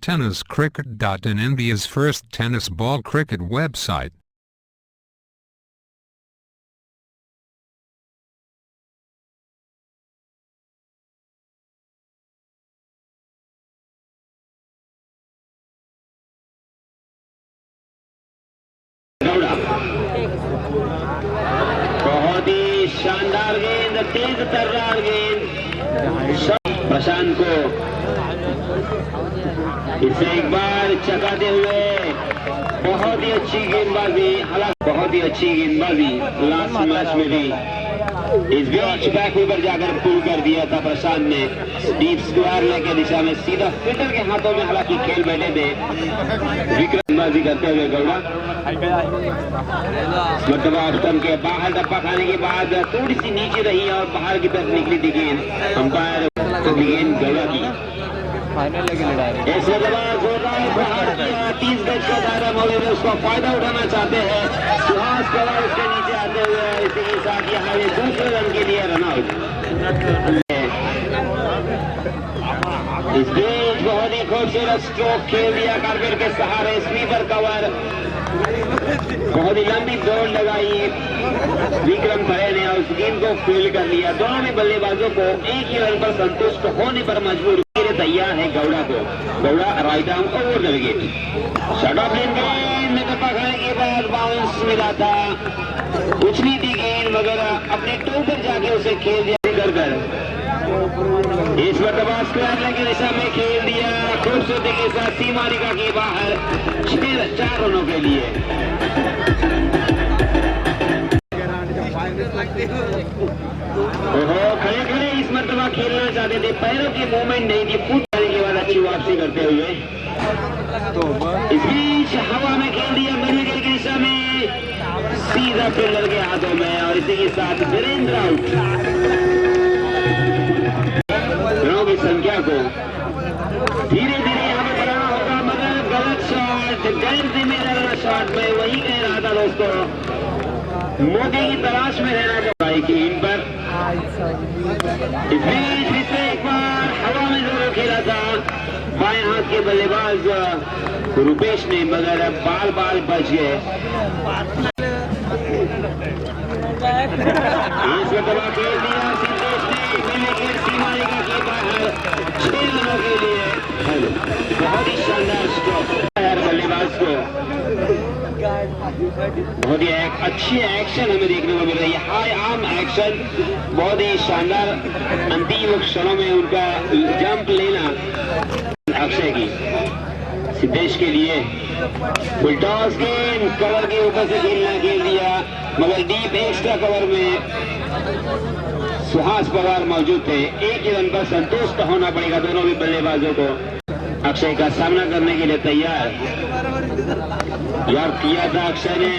TennisCricket.in, India's first tennis ball cricket website. बहुत ही शानदार गेंद, तेज तर्रार गेंद प्रशांत को इसे एक बार चकाते हुए। बहुत ही अच्छी गेंदबाजी, हालांकि बहुत ही अच्छी गेंदबाजी लास्ट मैच में भी। इस बीच बैक ऊपर जाकर पुल कर दिया था प्रशांत ने डीप स्क्वायर लेके दिशा में, सीधा फील्डर के हाथों में हालांकि खेल बैठे थे। विक्रमबाजी करते हुए गौड़ा मतलब ऑप्शन के बाहर डब्बा खाने के बाद थोड़ी सी नीचे रही और बाहर की तरफ निकली थी गेंद। अंपायर गेंद गौड़ा की ऐसे बाहर किया। 30 गज का दायरा मौजूद है, उसका फायदा उठाना चाहते हैं सुहास पवार उसके नीचे आते हुए। इसी के साथ यहाँ ये दूसरे रन के लिए रन आउट। इस बीच बहुत ही खूबसूरत स्ट्रोक खेल दिया कारपेट के सहारे, स्वीपर कवर, बहुत ही लंबी दौड़ लगाई विक्रम खरे ने और उस गेंद को फील्ड कर लिया। दोनों ने बल्लेबाजों को एक ही रन पर संतुष्ट होने पर मजबूर तैयार है गौड़ा को। Gowda right arm over the wicket, short of length गेंद में टप्पा खाने के बाद बाउंस मिला था। उछली थी गेंद मगर अपने टो पर जाके उसे खेल दिया कर। इस मरतबा स्क्वायर लेग की दिशा में खेल दिया खूबसूरती के साथ सीमारिका के बाहर 4 रनों के लिए। खड़े खड़े इस मरतबा खेलना चाहते थे, पैरों की मूवमेंट नहीं थी, फुट जाने के बाद अच्छी वापसी करते हुए। इस बीच हवा में खेल दिया मिडिल की दिशा में, सीधा फील्डर के हाथों में और इसी के साथ वीरेंद्र आउट। रनों की संख्या को धीरे धीरे यहाँ पे बढ़ाना होगा मगर गलत शॉट, गैर जिम्मेदार शॉट में वही कह रहा था दोस्तों, मौके की तलाश में रहना चाहिए कि इन पर। इस बीच फिर से एक बार हवा में जरूर खेला था बाएं हाथ के बल्लेबाज रुपेश ने मगर बाल बाल बच गए। इस दबा खेल दिया सिद्धेश ने मिलकर सीमारेखा के बाहर 6 रनों के लिए। बहुत ही शानदार स्ट्रोक बल्लेबाज को, बहुत ही एक अच्छी एक्शन हमें देखने को मिल रही है, हाई आर्म एक्शन। बहुत ही शानदार अंतिम क्षणों में उनका जंप लेना अक्षय की सिद्धेश के लिए। फुल टॉस गेंद कवर के ऊपर से खेलना खेल दिया मगर डीप एक्स्ट्रा कवर में सुहास पवार मौजूद थे। एक ही रन पर संतुष्ट होना पड़ेगा दोनों भी बल्लेबाजों को। अक्षय का सामना करने के लिए तैयार यार किया था अक्षय ने।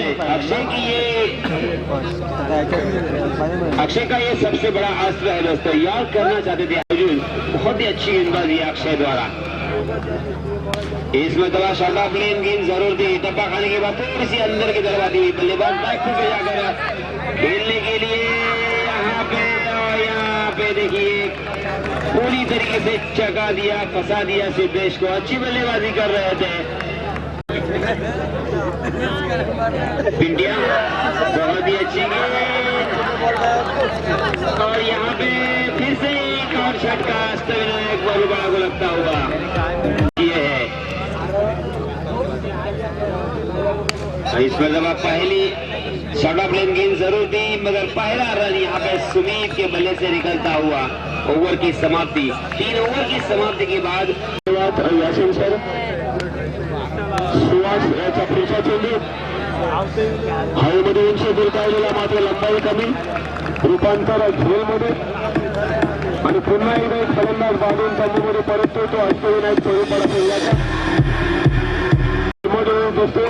अक्षय का ये सबसे बड़ा अस्त्र है दोस्तों, यार करना चाहते थे अर्जुन। बहुत ही अच्छी गेंदबाजी अक्षय द्वारा। इसमें दवा शॉट ऑफ लेन गेंद जरूर थी, टप्पा खाने के बाद थोड़ी सी अंदर की तरफ आती हुई बल्लेबाज बैक फुट पे जाकर खेलने के लिए यहाँ पे देखिए पूरी तरीके से चका दिया, फंसा दिया सिद्धेश को। अच्छी बल्लेबाजी कर रहे थे पिंडिया, बहुत ही अच्छी गेंद और यहाँ पे फिर से एक और झटका अष्टविनायक बलुबड़ा को लगता हुआ ये है। इसमें जब पहली शॉट ऑफ लेन गेंद जरूर थी मगर पहला रन यहाँ पे सुमीत के बल्ले से निकलता हुआ। ओवर की समाप्ति, 3 ओवर की समाप्ति के बाद यासिन सर सुहास याचा पुढचा चेंडू हवेमध्ये उंच गुरकावलेला, मात्र लंबाई कमी, रूपांतर झोलमध्ये आणि पुन्हा एकदा एक फलंदाज बांधून चंडूमध्ये परततो तो अष्टविनायक बलुबड़ा खेळण्याचा दोस्तों।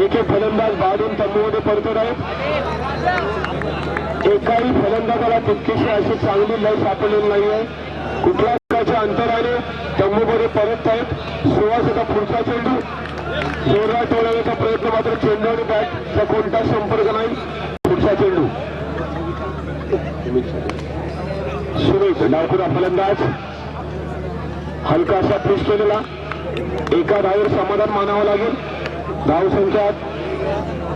एक फलंदाज बांधून चंडूमध्ये परतत आहेत, एकाही फलंदाजाला तितकीशी अशी चांगली लय सापडलेली नाही आहे। कुठल्या प्रकारच्या अंतराने चंडूमध्ये परत आहेत। सुहास पुढचा चेंडू जोरदार टोळण्याचा प्रयत्न, मात्र चेंडू आणि बॅटचा कोणता संपर्क नाही। पुढचा चेंडू सुरेश डावखुरा फलंदाज, हलकासा पुश केलेला एका धावेवर समाधान मानावं लागेल. धावसंख्या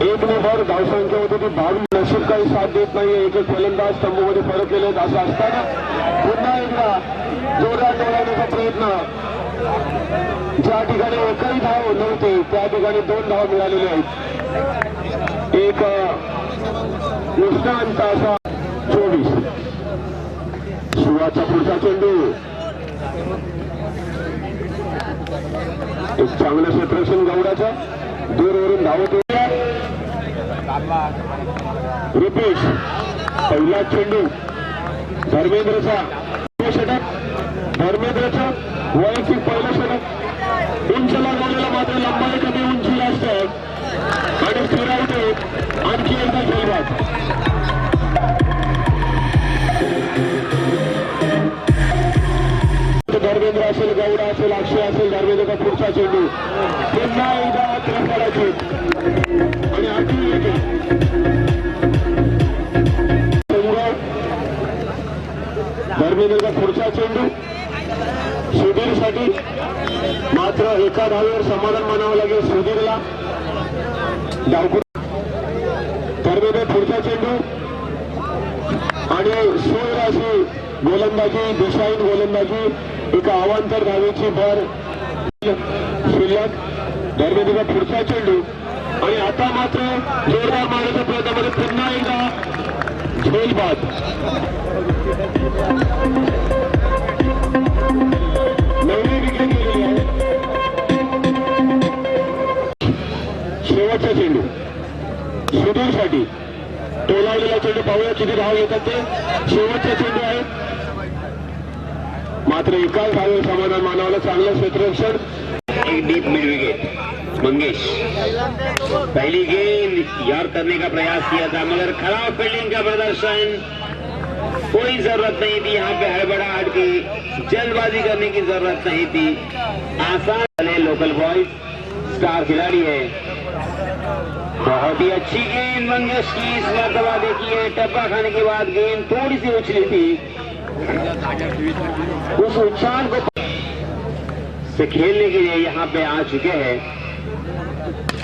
1 ने धावसंख्या होती ती 22. नशीब काही साथ देत नाहीये. एक एक फलंदाज स्तंभामध्ये फरक केलेत. असं असताना पुन्हा एकदा जोरदार टोळवण्याचा प्रयत्न. ज्या ठिकाणी एकही धाव नव्हती त्या ठिकाणी 2 धाव मिळालेले आहेत. एक निष्ठांत असा 24. शिवाचा पुढचा चेंडू. एक चांगलं क्षेत्ररक्षण गौडाचं. दूरवरून धावत होत्या. रुपेश पहिला चेंडू धर्मेंद्रचा षटक. धर्मेंद्रचं वैयक्तिक पहिलं षटक. उंच लागवलेला मात्र लंबाई कमी उंची जास्त आणि फिरावते. आणखी एकदा खेळबाद. धर्मेंद्र असेल, गौडा असेल, अक्षय असेल, धर्मेंद्रचा पुढचा चेंडू. पुन्हा एकदा त्रफाडाची आणि आठवी विकेट. धर्मेंद्रचा पुढचा चेंडू सुधीरसाठी. मात्र एका धावेवर समाधान मानावं लागेल सुधीरला. धावपूर धर्मेंद्र पुढचा चेंडू आणि सोयराशी गोलंदाजी, दिशाहीन गोलंदाजी. एका अवांतर धावेची भर शिल्लक. धर्मेंद्रचा पुढचा चेंडू आणि आता मात्र जोरदार मारण्याच्या प्रयत्नामध्ये पुन्हा एकदा झेलबाद. नवी विकेट गेलेली आहे. शेवटचा चेंडू सुधीरसाठी. टोलावलेला चेंडू पाहूया किती धाव येतात ते. शेवटचा चेंडू आहे. मात्र एकाच धावेवर समाधान मानावलं. चांगलं क्षेत्ररक्षण. एक डीप मिड विकेट. मंगेश पहली गेंद यार करने का प्रयास किया था मगर खराब फील्डिंग का प्रदर्शन. कोई जरूरत नहीं थी यहाँ पे हड़बड़ाहट की, जल्दबाजी करने की जरूरत नहीं थी. आसान वाले लोकल बॉयज स्टार खिलाड़ी है. बहुत ही अच्छी गेंद मंगेश की. इस मरतबा देखिए टप्पा खाने के बाद गेंद थोड़ी सी उछली थी. उस उछाल को से खेलने के लिए यहाँ पे आ चुके हैं.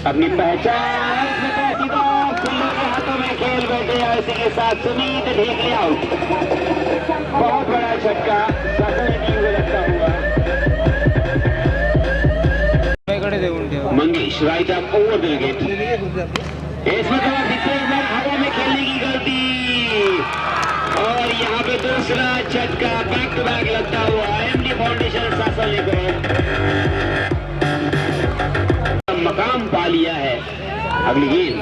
अपनी पहचान खुल्लू के हाथों में खेल बैठे. ऐसे के साथ सुमीत ढेकले आउट. बहुत बड़ा झटका टीम को लगता हुआ. Mangesh right up over the wicket. इसमें तो हवा में खेलने की गलती और यहाँ पे दूसरा झटका बैक टू बैक लगता हुआ. एमडी फाउंडेशन शासन को मकाम पा लिया है. अगली गेंद.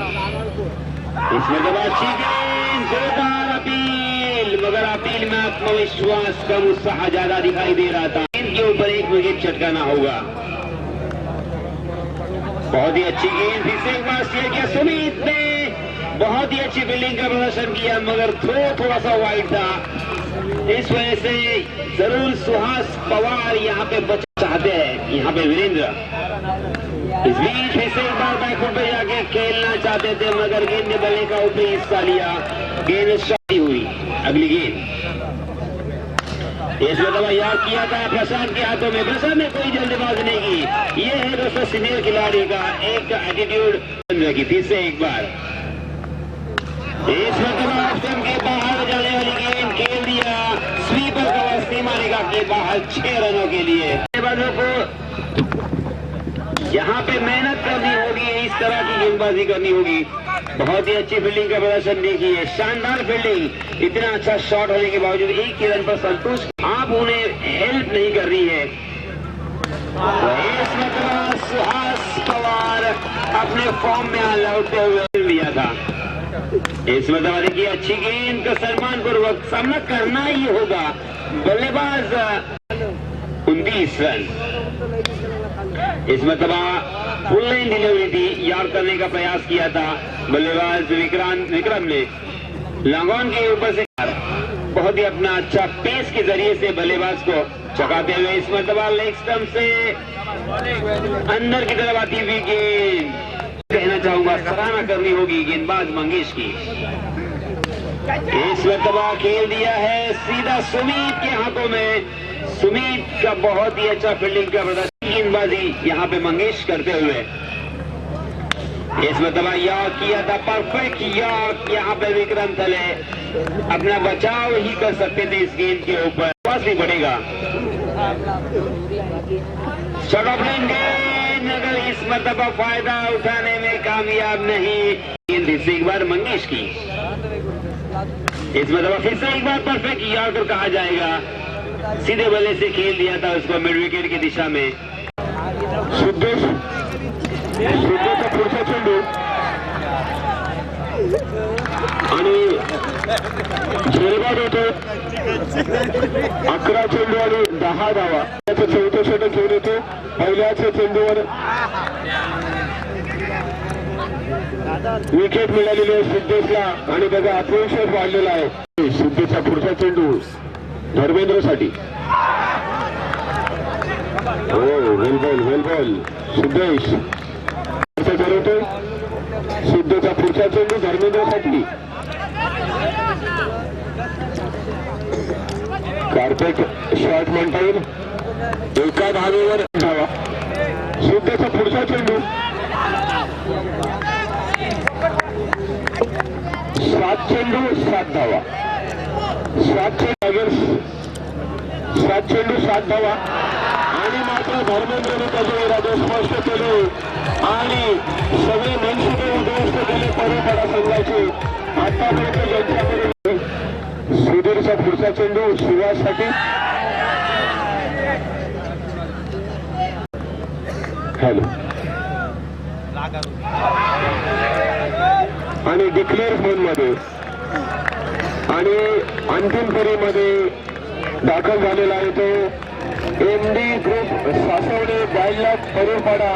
इसमें तो अच्छी गेंद. जोरदार अपील मगर अपील में आत्मविश्वास कम, उत्साह ज्यादा दिखाई दे रहा था. गेंद के ऊपर एक विकेट चटकाना होगा. बहुत ही अच्छी गेंद. फिर से एक बार शेयर किया सुमीत ने. बहुत ही अच्छी फील्डिंग का प्रदर्शन किया मगर थोड़ा सा वाइड था. इस वजह से जरूर सुहास पवार यहाँ पे बच चाहते हैं. यहाँ पे वीरेंद्र इस बीच फिर से एक बार बैकफुट पे जाके खेलना चाहते थे मगर गेंद ने बल्ले का ऊपरी हिस्सा लिया. गेंद शादी हुई. अगली गेंद. इसमें दवा याद किया था प्रशांत के हाथों में. प्रशांत ने कोई जल्दबाजी नहीं की. ये है दोस्तों सीनियर खिलाड़ी का एक एटीट्यूड की. फिर से एक बार इस ऑप्शन के बाहर जाने वाली गेंद खेल दिया. स्वीपर का सीमा रेखा के बाहर 6 रनों के लिए. गेंदबाजों को यहाँ पे मेहनत करनी होगी. इस तरह की गेंदबाजी करनी होगी. बहुत ही अच्छी फील्डिंग का प्रदर्शन देखिए. शानदार फील्डिंग. इतना अच्छा शॉट होने के बावजूद एक ही रन पर संतुष्ट. आप उन्हें हेल्प नहीं कर रही है. इस मतलब सुहास पवार अपने फॉर्म में लौटते हुए लिया था. इस मतलब देखिए अच्छी गेंद का सम्मान पूर्वक सामना करना ही होगा. बल्लेबाज 29 रन. इस मतलब फुल लाइन डिलीवरी थी. यार करने का प्रयास किया था बल्लेबाज विक्रम ने. लॉन्ग के ऊपर से बहुत ही अपना अच्छा पेस के जरिए से बल्लेबाज को चकाते हुए इस मरतबा लेग स्टंप से अंदर की तरफ आती हुई गेंद. कहना चाहूंगा सराहना करनी होगी गेंदबाज मंगेश की. इस मरतबा खेल दिया है सीधा सुमीत के हाथों में. सुमीत का बहुत ही अच्छा फील्डिंग का प्रदर्शन. गेंदबाजी यहाँ पे मंगेश करते हुए। इस मतलब यॉर्क किया था, परफेक्ट यॉर्क। यहाँ पे विक्रम थले अपना बचाव ही कर सकते थे इस गेंद के ऊपर। पास भी बढ़ेगा शॉर्ट ऑफ लाइन गेंद, मगर इस मतलब फायदा उठाने में कामयाब नहीं। गेंद फिर से एक बार मंगेश की, इस मतलब फिर से एक बार परफेक्ट यॉर्कर कहा जाएगा। सीधे बल्ले से खेल दिया था उसको मिड विकेट की दिशा में। सिद्धेचा पुढचा चेंडू आणि झेलबाद होतो। 11 चेंडू आणि 10 धावा। त्याचं चौथं षटक घेऊन येतो पहिल्याच चेंडूवर। विकेट मिळालेली आहे सिद्धेशला आणि त्याचा आत्मविश्वास वाढलेला आहे। सिद्धेचा पुढचा चेंडू धर्मेंद्रसाठी। वेल बॉल सिद्धेश करतोय। सिद्धेचा पुढचा चेंडू धर्मेंद्रसाठी। कार्पेट शॉट म्हणता येईल, एका धावेवर धावा। सिद्धेचा पुढचा चेंडू 7 चेंडू 7 धावा। 7 चेंडू 7 धावा आणि मात्र धर्मेंद्रने त्याचे इरादे स्पष्ट केले आणि सगळे मनसुबे उद्ध्वस्त केले परंपरा संघाचे। आतापर्यंत ज्यांच्याकडे सुधीरचा पुढचा चेंडू शिवासाठी। हॅलो आणि डिक्लेअर झोनमध्ये आणि अंतिम फेरीमध्ये दाखल झालेला आहे तो MD ग्रुप सासवडे, 22 लाख परंपरा।